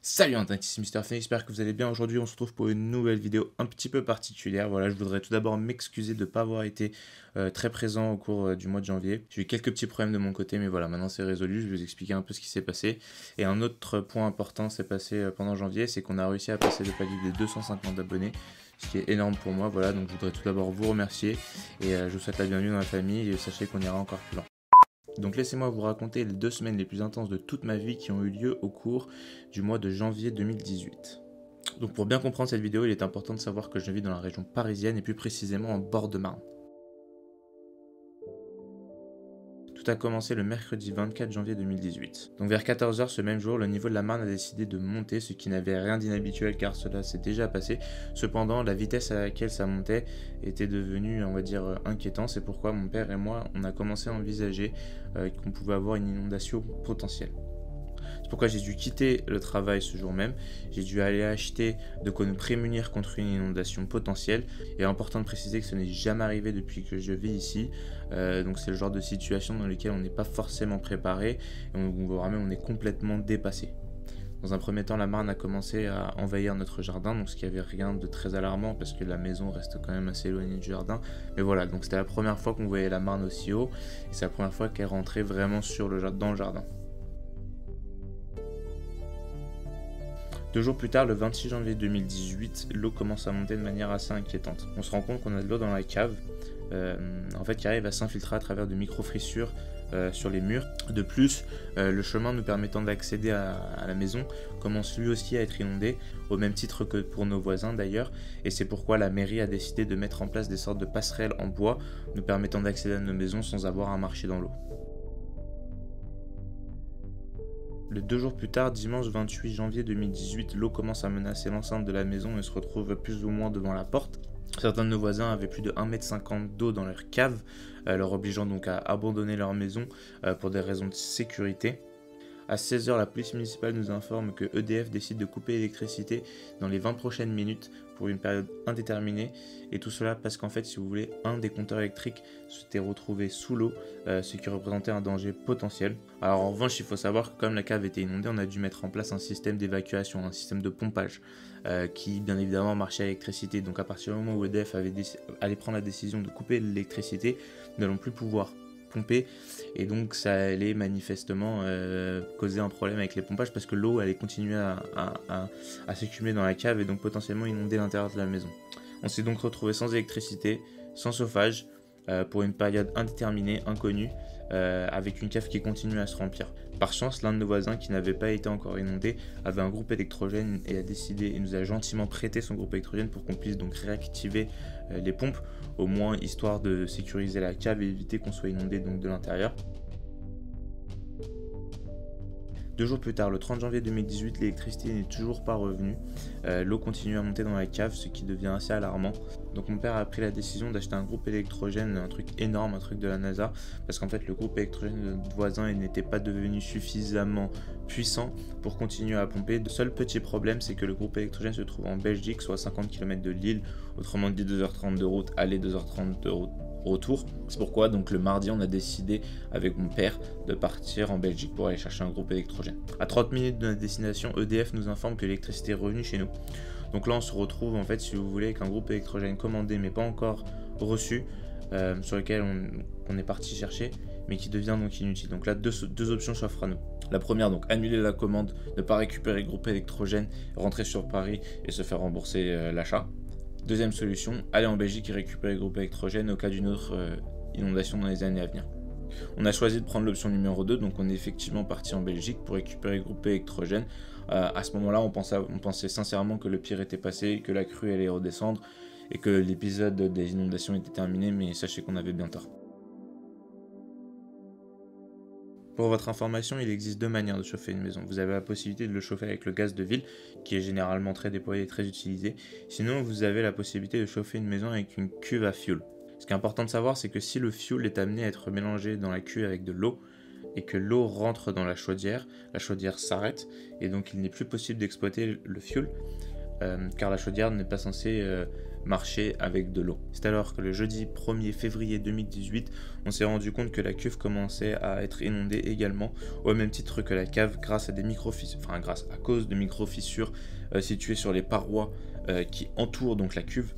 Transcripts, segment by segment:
Salut Internet, ici Mister Phoenix, j'espère que vous allez bien. Aujourd'hui on se retrouve pour une nouvelle vidéo un petit peu particulière. Voilà, je voudrais tout d'abord m'excuser de ne pas avoir été très présent au cours du mois de janvier. J'ai eu quelques petits problèmes de mon côté, mais voilà, maintenant c'est résolu, je vais vous expliquer un peu ce qui s'est passé. Et un autre point important s'est passé pendant janvier, c'est qu'on a réussi à passer le palier des 250 abonnés, ce qui est énorme pour moi. Voilà, donc je voudrais tout d'abord vous remercier et je vous souhaite la bienvenue dans la famille et sachez qu'on ira encore plus loin. Donc laissez-moi vous raconter les 2 semaines les plus intenses de toute ma vie qui ont eu lieu au cours du mois de janvier 2018. Donc pour bien comprendre cette vidéo, il est important de savoir que je vis dans la région parisienne et plus précisément en bord de Marne. Tout a commencé le mercredi 24 janvier 2018. Donc vers 14 h ce même jour, le niveau de la Marne a décidé de monter, ce qui n'avait rien d'inhabituel car cela s'est déjà passé. Cependant, la vitesse à laquelle ça montait était devenue, on va dire, inquiétante. C'est pourquoi mon père et moi, on a commencé à envisager qu'on pouvait avoir une inondation potentielle. C'est pourquoi j'ai dû quitter le travail ce jour même. J'ai dû aller acheter de quoi nous prémunir contre une inondation potentielle. Il est important de préciser que ce n'est jamais arrivé depuis que je vis ici. Donc c'est le genre de situation dans lequel on n'est pas forcément préparé. Et voire même on est complètement dépassé. Dans un premier temps, la Marne a commencé à envahir notre jardin, donc ce qui avait rien de très alarmant parce que la maison reste quand même assez éloignée du jardin. Mais voilà, donc c'était la première fois qu'on voyait la Marne aussi haut. Et c'est la première fois qu'elle rentrait vraiment dans le jardin. 2 jours plus tard, le 26 janvier 2018, l'eau commence à monter de manière assez inquiétante. On se rend compte qu'on a de l'eau dans la cave, qui arrive à s'infiltrer à travers de micro-fissures sur les murs. De plus, le chemin nous permettant d'accéder à la maison commence lui aussi à être inondé, au même titre que pour nos voisins d'ailleurs, et c'est pourquoi la mairie a décidé de mettre en place des sortes de passerelles en bois nous permettant d'accéder à nos maisons sans avoir à marcher dans l'eau. Le 2 jours plus tard, dimanche 28 janvier 2018, l'eau commence à menacer l'enceinte de la maison et se retrouve plus ou moins devant la porte. Certains de nos voisins avaient plus de 1,50 m d'eau dans leur cave, leur obligeant donc à abandonner leur maison pour des raisons de sécurité. À 16 h, la police municipale nous informe que EDF décide de couper l'électricité dans les 20 prochaines minutes pour une période indéterminée. Et tout cela parce qu'en fait, si vous voulez, un des compteurs électriques s'était retrouvé sous l'eau, ce qui représentait un danger potentiel. Alors en revanche, il faut savoir que comme la cave était inondée, on a dû mettre en place un système d'évacuation, un système de pompage qui bien évidemment marchait à l'électricité. Donc à partir du moment où EDF allait prendre la décision de couper l'électricité, nous n'allons plus pouvoir pomper et donc ça allait manifestement causer un problème avec les pompages parce que l'eau allait continuer à s'accumuler dans la cave et donc potentiellement inonder l'intérieur de la maison. On s'est donc retrouvé sans électricité, sans chauffage pour une période indéterminée, inconnue, avec une cave qui continue à se remplir. Par chance, l'un de nos voisins qui n'avait pas été encore inondé avait un groupe électrogène et a décidé et nous a gentiment prêté son groupe électrogène pour qu'on puisse donc réactiver les pompes, au moins histoire de sécuriser la cave et éviter qu'on soit inondé donc de l'intérieur. 2 jours plus tard, le 30 janvier 2018, l'électricité n'est toujours pas revenue. L'eau continue à monter dans la cave, ce qui devient assez alarmant. Donc mon père a pris la décision d'acheter un groupe électrogène, un truc énorme, un truc de la NASA, parce qu'en fait le groupe électrogène de notre voisin n'était pas devenu suffisamment puissant pour continuer à pomper. Le seul petit problème, c'est que le groupe électrogène se trouve en Belgique, soit à 50 km de Lille, autrement dit 2h30 de route, aller 2h30 de route retour. C'est pourquoi donc le mardi on a décidé avec mon père de partir en Belgique pour aller chercher un groupe électrogène. À 30 minutes de notre destination, EDF nous informe que l'électricité est revenue chez nous. Donc là on se retrouve en fait, si vous voulez, avec un groupe électrogène commandé mais pas encore reçu, sur lequel on est parti chercher mais qui devient donc inutile. Donc là deux options s'offrent à nous. La première, donc annuler la commande, ne pas récupérer le groupe électrogène, rentrer sur Paris et se faire rembourser l'achat. Deuxième solution, aller en Belgique et récupérer le groupe électrogène au cas d'une autre inondation dans les années à venir. On a choisi de prendre l'option numéro 2, donc on est effectivement parti en Belgique pour récupérer le groupe électrogène. À ce moment-là, on pensait sincèrement que le pire était passé, que la crue allait redescendre et que l'épisode des inondations était terminé, mais sachez qu'on avait bien tort. Pour votre information, il existe 2 manières de chauffer une maison. Vous avez la possibilité de le chauffer avec le gaz de ville, qui est généralement très déployé et très utilisé. Sinon, vous avez la possibilité de chauffer une maison avec une cuve à fioul. Ce qui est important de savoir, c'est que si le fioul est amené à être mélangé dans la cuve avec de l'eau, et que l'eau rentre dans la chaudière s'arrête, et donc il n'est plus possible d'exploiter le fioul. car la chaudière n'est pas censée marcher avec de l'eau. C'est alors que le jeudi 1er février 2018, on s'est rendu compte que la cuve commençait à être inondée également, au même titre que la cave, grâce à à cause de micro-fissures situées sur les parois qui entourent donc la cuve.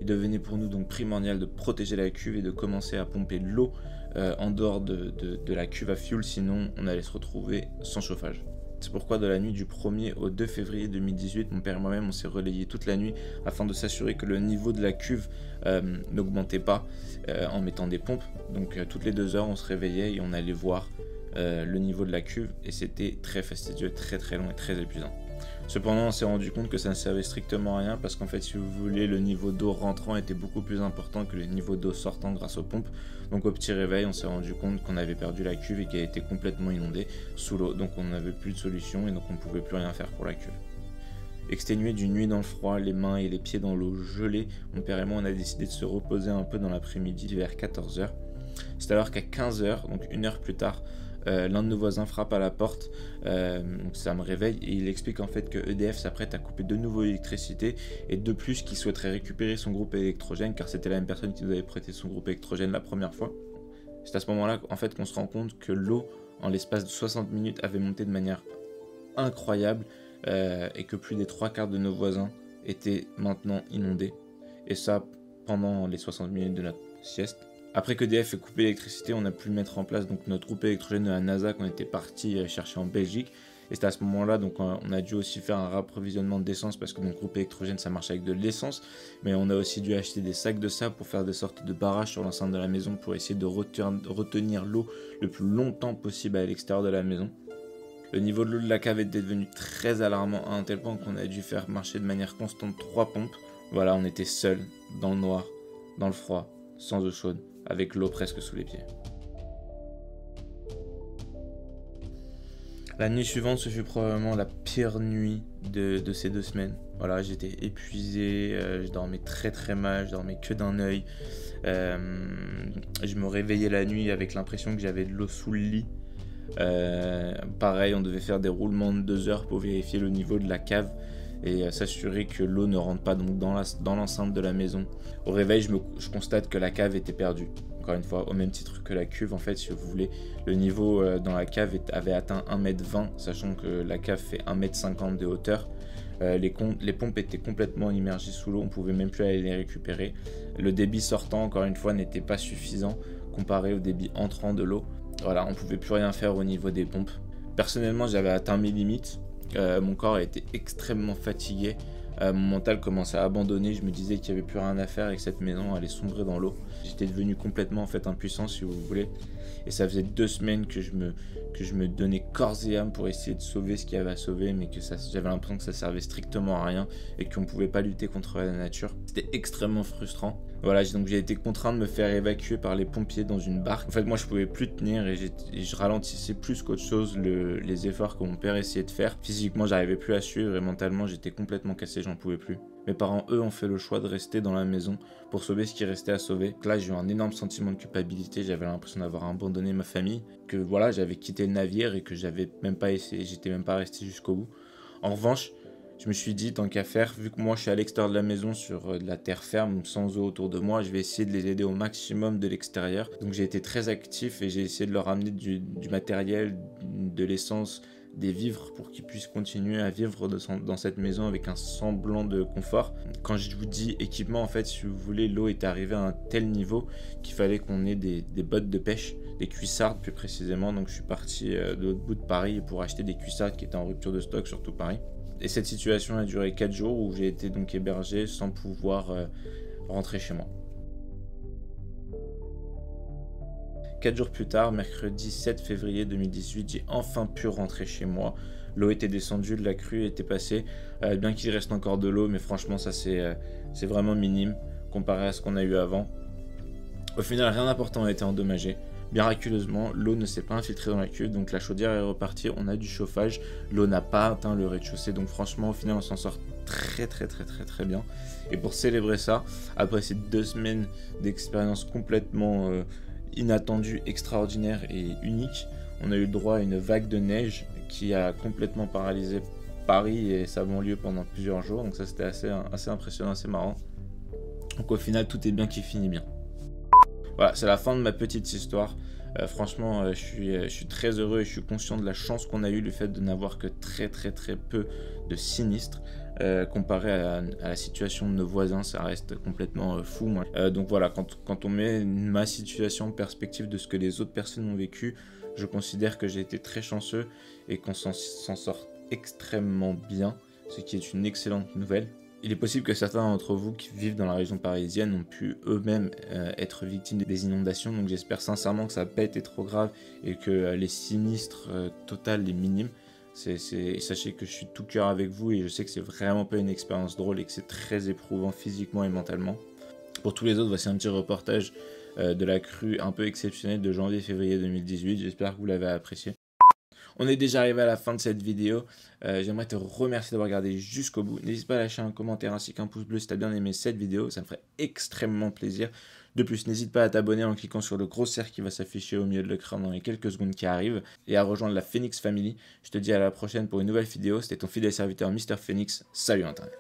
Il devenait pour nous donc primordial de protéger la cuve et de commencer à pomper l'eau en dehors de la cuve à fioul, sinon on allait se retrouver sans chauffage. C'est pourquoi de la nuit du 1er au 2 février 2018, mon père et moi-même on s'est relayés toute la nuit afin de s'assurer que le niveau de la cuve n'augmentait pas en mettant des pompes. Donc toutes les 2 heures on se réveillait et on allait voir le niveau de la cuve et c'était très fastidieux, très très long et très épuisant. Cependant, on s'est rendu compte que ça ne servait strictement à rien parce qu'en fait, si vous voulez, le niveau d'eau rentrant était beaucoup plus important que le niveau d'eau sortant grâce aux pompes. Donc au petit réveil, on s'est rendu compte qu'on avait perdu la cuve et qu'elle était complètement inondée sous l'eau. Donc on n'avait plus de solution et donc on ne pouvait plus rien faire pour la cuve. Exténué d'une nuit dans le froid, les mains et les pieds dans l'eau gelée, mon père et moi on a décidé de se reposer un peu dans l'après-midi vers 14h. C'est alors qu'à 15h, donc 1 heure plus tard, l'un de nos voisins frappe à la porte, donc ça me réveille et il explique en fait que EDF s'apprête à couper de nouveau l'électricité et de plus qu'il souhaiterait récupérer son groupe électrogène car c'était la même personne qui nous avait prêté son groupe électrogène la première fois. C'est à ce moment-là en fait qu'on se rend compte que l'eau en l'espace de 60 minutes avait monté de manière incroyable et que plus des 3/4 de nos voisins étaient maintenant inondés et ça pendant les 60 minutes de notre sieste. Après que EDF ait coupé l'électricité, on a pu mettre en place donc notre groupe électrogène de la NASA qu'on était parti chercher en Belgique. Et c'était à ce moment-là, donc on a dû aussi faire un rapprovisionnement d'essence parce que notre groupe électrogène ça marche avec de l'essence. Mais on a aussi dû acheter des sacs de sable pour faire des sortes de barrages sur l'enceinte de la maison pour essayer de retenir l'eau le plus longtemps possible à l'extérieur de la maison. Le niveau de l'eau de la cave était devenu très alarmant à un tel point qu'on a dû faire marcher de manière constante 3 pompes. Voilà, on était seuls, dans le noir, dans le froid, sans eau chaude, avec l'eau presque sous les pieds. La nuit suivante, ce fut probablement la pire nuit de ces 2 semaines. Voilà, j'étais épuisé, je dormais très très mal, je dormais que d'un œil. Je me réveillais la nuit avec l'impression que j'avais de l'eau sous le lit. Pareil, on devait faire des roulements de 2 heures pour vérifier le niveau de la cave et s'assurer que l'eau ne rentre pas donc dans l'enceinte de la maison. Au réveil, je constate que la cave était perdue. Encore une fois, au même titre que la cuve, en fait, si vous voulez, le niveau dans la cave avait atteint 1,20 m, sachant que la cave fait 1,50 m de hauteur. Les pompes étaient complètement immergées sous l'eau, on ne pouvait même plus aller les récupérer. Le débit sortant, encore une fois, n'était pas suffisant comparé au débit entrant de l'eau. Voilà, on ne pouvait plus rien faire au niveau des pompes. Personnellement, j'avais atteint mes limites. Mon corps était extrêmement fatigué. Mon mental commençait à abandonner. Je me disais qu'il n'y avait plus rien à faire et que cette maison allait sombrer dans l'eau. J'étais devenu complètement en fait impuissant, si vous voulez. Et ça faisait 2 semaines que je me donnais corps et âme pour essayer de sauver ce qu'il y avait à sauver, mais que j'avais l'impression que ça servait strictement à rien et qu'on ne pouvait pas lutter contre la nature. C'était extrêmement frustrant. Voilà, donc j'ai été contraint de me faire évacuer par les pompiers dans une barque. En fait, moi, je pouvais plus tenir et je ralentissais plus qu'autre chose les efforts que mon père essayait de faire. Physiquement, j'arrivais plus à suivre et mentalement, j'étais complètement cassé, j'en pouvais plus. Mes parents, eux, ont fait le choix de rester dans la maison pour sauver ce qui restait à sauver. Là, j'ai eu un énorme sentiment de culpabilité. J'avais l'impression d'avoir abandonné ma famille, que voilà, j'avais quitté le navire et que j'avais même pas essayé, j'étais même pas resté jusqu'au bout. En revanche, je me suis dit, tant qu'à faire, vu que moi je suis à l'extérieur de la maison sur de la terre ferme, sans eau autour de moi, je vais essayer de les aider au maximum de l'extérieur. Donc j'ai été très actif et j'ai essayé de leur amener du matériel, de l'essence, des vivres pour qu'ils puissent continuer à vivre dans cette maison avec un semblant de confort. Quand je vous dis équipement, en fait, si vous voulez, l'eau est arrivée à un tel niveau qu'il fallait qu'on ait des bottes de pêche, des cuissardes plus précisément. Donc je suis parti de l'autre bout de Paris pour acheter des cuissardes qui étaient en rupture de stock sur tout Paris. Et cette situation a duré 4 jours où j'ai été donc hébergé sans pouvoir rentrer chez moi. 4 jours plus tard, mercredi 7 février 2018, j'ai enfin pu rentrer chez moi. L'eau était descendue, la crue était passée, bien qu'il reste encore de l'eau, mais franchement ça c'est vraiment minime comparé à ce qu'on a eu avant. Au final, rien d'important a été endommagé. Miraculeusement, l'eau ne s'est pas infiltrée dans la cuve, donc la chaudière est repartie, on a du chauffage, l'eau n'a pas atteint le rez-de-chaussée, donc franchement au final on s'en sort très bien. Et pour célébrer ça, après ces 2 semaines d'expérience complètement inattendue, extraordinaire et unique, on a eu le droit à une vague de neige qui a complètement paralysé Paris et sa banlieue pendant plusieurs jours, donc ça c'était assez impressionnant, assez marrant. Donc au final tout est bien qui finit bien. Voilà, c'est la fin de ma petite histoire. Franchement, je suis très heureux et je suis conscient de la chance qu'on a eu, le fait de n'avoir que très peu de sinistres. Comparé à la situation de nos voisins, ça reste complètement fou. Donc voilà, quand on met ma situation en perspective de ce que les autres personnes ont vécu, je considère que j'ai été très chanceux et qu'on s'en sort extrêmement bien, ce qui est une excellente nouvelle. Il est possible que certains d'entre vous qui vivent dans la région parisienne ont pu eux-mêmes être victimes des inondations, donc j'espère sincèrement que ça n'a pas été trop grave et que les sinistres totales, les minimes. Sachez que je suis tout cœur avec vous et je sais que c'est vraiment pas une expérience drôle et que c'est très éprouvant physiquement et mentalement. Pour tous les autres, voici un petit reportage de la crue un peu exceptionnelle de janvier-février 2018, j'espère que vous l'avez apprécié. On est déjà arrivé à la fin de cette vidéo, j'aimerais te remercier d'avoir regardé jusqu'au bout. N'hésite pas à lâcher un commentaire ainsi qu'un pouce bleu si tu as bien aimé cette vidéo, ça me ferait extrêmement plaisir. De plus, n'hésite pas à t'abonner en cliquant sur le gros cercle qui va s'afficher au milieu de l'écran dans les quelques secondes qui arrivent et à rejoindre la Phoenix Family. Je te dis à la prochaine pour une nouvelle vidéo, c'était ton fidèle serviteur Mr Phoenix, salut Internet.